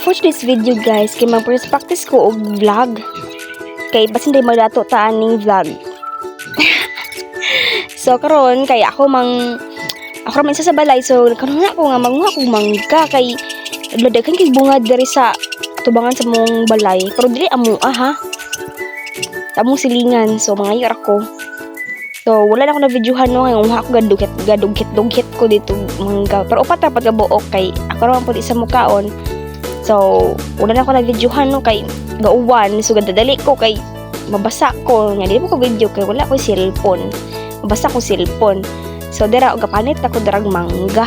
for this video guys, kay mag-practice ko og vlog. Kay basin day magdato ta aning vlog. So karon kay ako man sa balay, so karon na ako nga manguha kog mangga kay daghan kay bunga diri sa tubangan sa mong balay. Pero dili amo ha. Tamong silingan, so mangayor ako. So wala na ako na videohan no, kay umuha ko gadugkit ko dito mangga. Pero upat rapat ka buok kay ako ra man pud isa mukaon. So wala na ako na videohan no, kay gauwan, so gadadali ko kay mabasa ko nga dili mo ko video kay wala ko cellphone. Mabasa ko cellphone. So dira og kapanit ako darag mangga.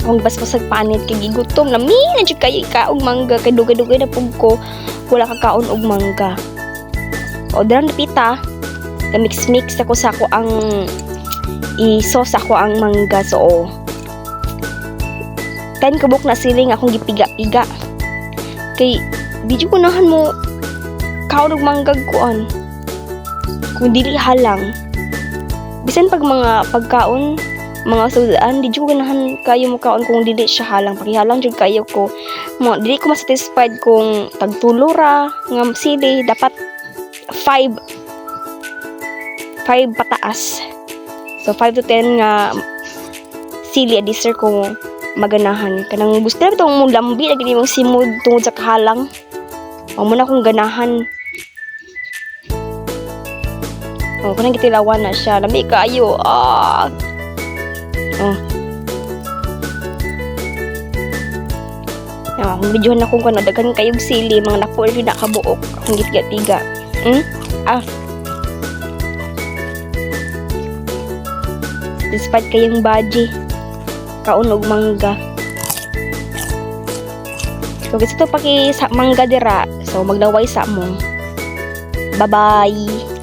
Kung basbasag panit kay gigutom na na jud kay kaog mangga kay dugay-dugay na pug ko wala ka kaon og mangga. O dira na pita, mix ako sa ako ang i-sauce ako ang mangga. So 10 kabuk na siling akong gipiga-piga. Kay di ko nahan mo kaon og mangga kuan. Kung dili halang. Bisan pag mga pagkaon, mga sudaan, di ko ganahan kayo mo kaon kung dili siya halang. Pakihalang jud kayo ko. Mo dili ko ma-satisfied kung tagtulo ra nga sili dapat 5 pataas. So 5 to 10 nga sili a dessert ko maganahan. Kanang gusto na itong mong lambi lagi mong simod tungod sa kahalang. Huwag mo na akong ganahan. O, kanang gitilawan na siya. Lambi kayo. Kung videohan akong kanadagan kayong sili, mga napo rin nakabuok. Akong gitiga-tiga. Despite kayong baji, kaon og mangga. So gusto to paki sa mangga dira. So maglaway sa mo. Bye-bye.